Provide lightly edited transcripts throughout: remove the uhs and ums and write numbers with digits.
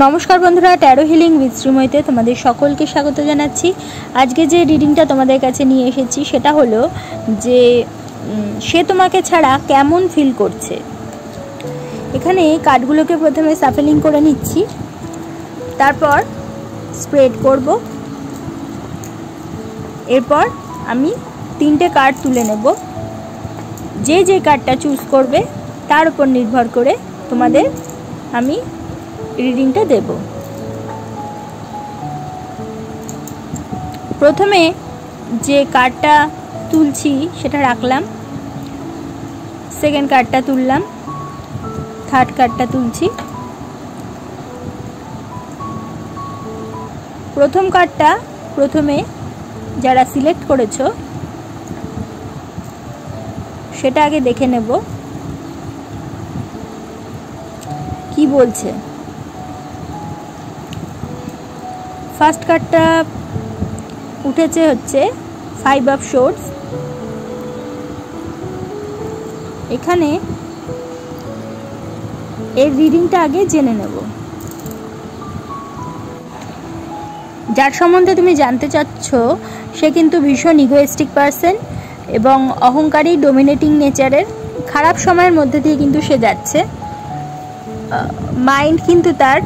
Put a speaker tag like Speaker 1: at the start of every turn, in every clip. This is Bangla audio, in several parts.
Speaker 1: নমস্কার বন্ধুরা, ট্যারো হিলিং উইথ শ্রীময়ীতে তোমাদের সকলকে স্বাগত জানাচ্ছি। আজকে যে রিডিংটা তোমাদের কাছে নিয়ে এসেছি সেটা হলো যে সে তোমাকে ছাড়া কেমন ফিল করছে। এখানে কার্ডগুলোকে প্রথমে সাফেলিং করে নিচ্ছি, তারপর স্প্রেড করব। এরপর আমি 3টে কার্ড তুলে নেব। যে কার্ডটা চুজ করবে তার উপর নির্ভর করে তোমাদের আমি রিডিংটা দেব। প্রথমে যে কার্ডটা তুলছি সেটা রাখলাম, সেকেন্ড কার্ডটা তুললাম, থার্ড কার্ডটা তুলছি। প্রথম কার্ডটা প্রথমে যারা সিলেক্ট করেছো সেটা আগে দেখে নেব কি বলছে। ফার্স্ট কার্ডটা উঠেছে হচ্ছে 5 অফ শোর্টস। এখানে এর রিডিংটা আগে জেনে নেব। যার সম্বন্ধে তুমি জানতে চাচ্ছ সে কিন্তু ভীষণ ইগোয়েস্টিক পারসন এবং অহংকারী, ডোমিনেটিং নেচারের। খারাপ সময়ের মধ্যে দিয়ে কিন্তু সে যাচ্ছে। মাইন্ড কিন্তু তার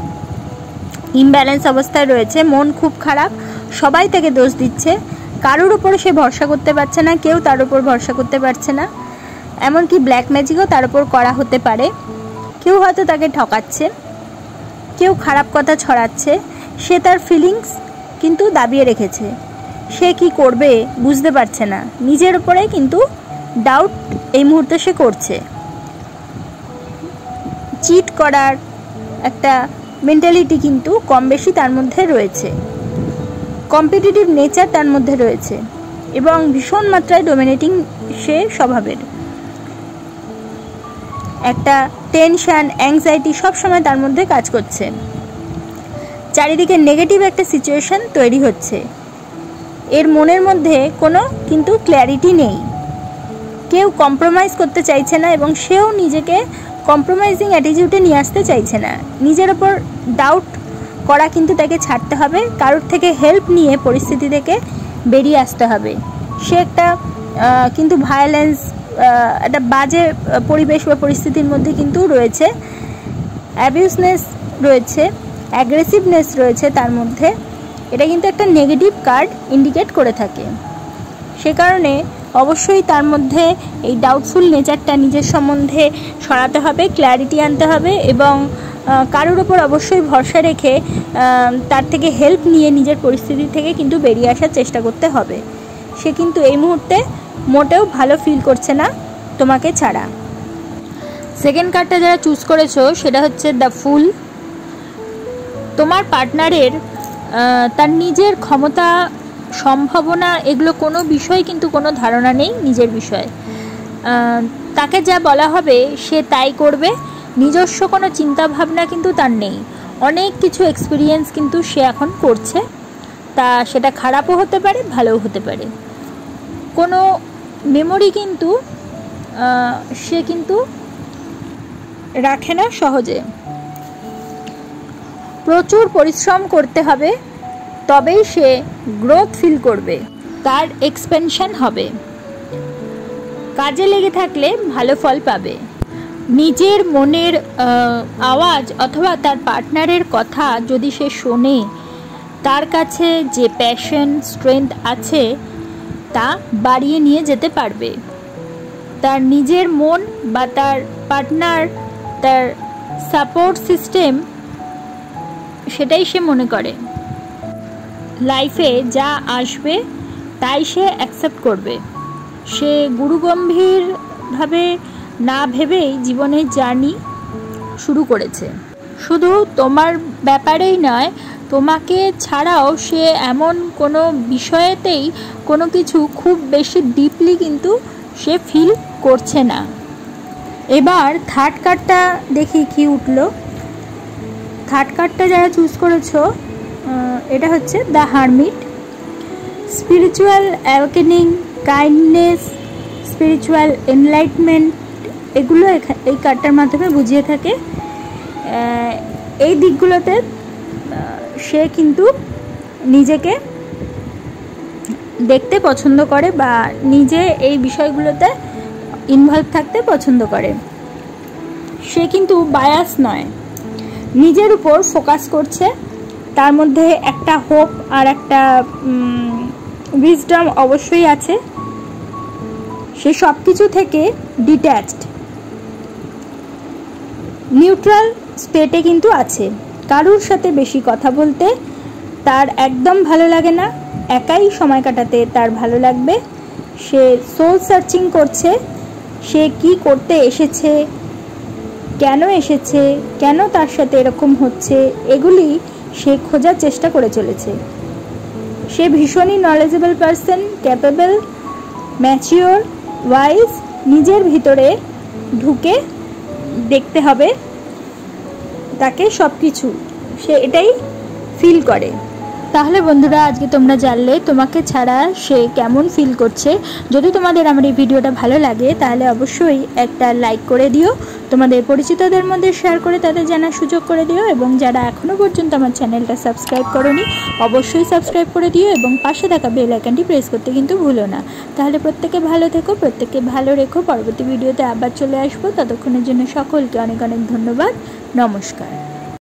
Speaker 1: ইমব্যালেন্স অবস্থায় রয়েছে, মন খুব খারাপ, সবাই তাকে দোষ দিচ্ছে, কারোর উপর সে ভরসা করতে পারছে না, কেউ তার উপর ভরসা করতে পারছে না। এমনকি ব্ল্যাক ম্যাজিকও তার উপর করা হতে পারে। কেউ হয়তো তাকে ঠকাচ্ছে, কেউ খারাপ কথা ছড়াচ্ছে। সে তার ফিলিংস কিন্তু দাবিয়ে রেখেছে। সে কি করবে বুঝতে পারছে না, নিজের উপরে কিন্তু ডাউট এই মুহূর্তে সে করছে। চিট করার একটা মেন্টালিটি কিন্তু কম বেশি তার মধ্যে রয়েছে, কম্পিটিটিভ নেচার তার মধ্যে রয়েছে এবং ভীষণ মাত্রায় ডোমিনেটিং সে স্বভাবের। একটা টেনশন, অ্যাংজাইটি সবসময় তার মধ্যে কাজ করছে। চারিদিকে নেগেটিভ একটা সিচুয়েশন তৈরি হচ্ছে। এর মনের মধ্যে কোনো কিন্তু ক্ল্যারিটি নেই, কেউ কম্প্রোমাইজ করতে চাইছে না এবং সেও নিজেকে কম্প্রোমাইজিং অ্যাটিটিউডে নিয়ে আসতে চাইছে না। নিজের ওপর ডাউট করা কিন্তু তাকে ছাড়তে হবে, কারোর থেকে হেল্প নিয়ে পরিস্থিতি থেকে বেরিয়ে আসতে হবে। সে একটা কিন্তু ভায়োলেন্স, একটা বাজে পরিবেশ বা পরিস্থিতির মধ্যে কিন্তু রয়েছে। অ্যাবিউসনেস রয়েছে, অ্যাগ্রেসিভনেস রয়েছে তার মধ্যে। এটা কিন্তু একটা নেগেটিভ কার্ড ইন্ডিকেট করে থাকে। সে কারণে অবশ্যই তার মধ্যে এই ডাউটফুল নেচারটা নিজের সম্বন্ধে সরাতে হবে, ক্ল্যারিটি আনতে হবে এবং কারোর ওপর অবশ্যই ভরসা রেখে তার থেকে হেল্প নিয়ে নিজের পরিস্থিতি থেকে কিন্তু বেরিয়ে আসার চেষ্টা করতে হবে। সে কিন্তু এই মুহূর্তে মোটেও ভালো ফিল করছে না তোমাকে ছাড়া। সেকেন্ড কার্ডটা যারা চুজ করেছো সেটা হচ্ছে দ্য ফুল। তোমার পার্টনারের তার নিজের ক্ষমতা, সম্ভাবনা, এগুলো কোনো বিষয় কিন্তু কোনো ধারণা নেই নিজের বিষয়ে। তাকে যা বলা হবে সে তাই করবে, নিজস্ব কোনো চিন্তা ভাবনা কিন্তু তার নেই। অনেক কিছু এক্সপিরিয়েন্স কিন্তু সে এখন করছে, তা সেটা খারাপও হতে পারে, ভালোও হতে পারে। কোনো মেমোরি কিন্তু সে কিন্তু রাখে না সহজে। প্রচুর পরিশ্রম করতে হবে, তবেই সে গ্রোথ ফিল করবে, তার এক্সপেনশন হবে। কাজে লেগে থাকলে ভালো ফল পাবে। নিজের মনের আওয়াজ অথবা তার পার্টনারের কথা যদি সে শোনে, তার কাছে যে প্যাশন, স্ট্রেংথ আছে তা বাড়িয়ে নিয়ে যেতে পারবে। তার নিজের মন বা তার পার্টনার, তার সাপোর্ট সিস্টেম, সেটাই সে মনে করে। লাইফে যা আসবে তাই সে অ্যাকসেপ্ট করবে। সে গুরুগম্ভীরভাবে না ভেবেই জীবনের জার্নি শুরু করেছে। শুধু তোমার ব্যাপারেই নয়, তোমাকে ছাড়াও সে এমন কোনো বিষয়েতেই কোনো কিছু খুব বেশি ডিপলি কিন্তু সে ফিল করছে না। এবার থার্ড কার্ডটা দেখি কি উঠলো। থার্ড কার্ডটা যারা চুজ করেছো এটা হচ্ছে the hermit. Spiritual awakening, kindness, spiritual enlightenment, এগুলো এই কার্ডটার মাধ্যমে বুঝিয়ে থাকে। এই দিকগুলোতে সে কিন্তু নিজেকে দেখতে পছন্দ করে বা নিজে এই বিষয়গুলোতে ইনভলভ থাকতে পছন্দ করে। সে কিন্তু বায়াস নয়, নিজের উপর ফোকাস করছে, তার মধ্যে একটা হোপ আর একটা উইজডম অবশ্যই আছে। সে সব কিছু থেকে ডিট্যাচড, নিউট্রাল স্টেটে কিন্তু আছে। কারুর সাথে বেশি কথা বলতে তার একদম ভালো লাগে না, একাই সময় কাটাতে তার ভালো লাগবে। সে সোল সার্চিং করছে, সে কি করতে এসেছে, কেন এসেছে, কেন তার সাথে এরকম হচ্ছে, এগুলি সে খোঁজার চেষ্টা করে চলেছে। সে ভীষণই knowledgeable person, capable, mature, wise. নিজের ভিতরে ঢুকে দেখতে হবে তাকে সব কিছু, সে এটাই ফিল করে। তাহলে বন্ধুরা, আজকে তোমরা জানলে তোমাকে ছাড়া সে কেমন ফিল করছে। যদি তোমাদের আমার এই ভিডিওটা ভালো লাগে তাহলে অবশ্যই একটা লাইক করে দিও, তোমাদের পরিচিতদের মধ্যে শেয়ার করে তাদের জানার সুযোগ করে দিও, এবং যারা এখনও পর্যন্ত আমার চ্যানেলটা সাবস্ক্রাইব করোনি অবশ্যই সাবস্ক্রাইব করে দিও, এবং পাশে থাকা বেল আইকনটি প্রেস করতে কিন্তু ভুলো না। তাহলে প্রত্যেকে ভালো থেকো, প্রত্যেককে ভালো রেখো। পরবর্তী ভিডিওতে আবার চলে আসবো, ততক্ষণের জন্য সকলকে অনেক অনেক ধন্যবাদ। নমস্কার।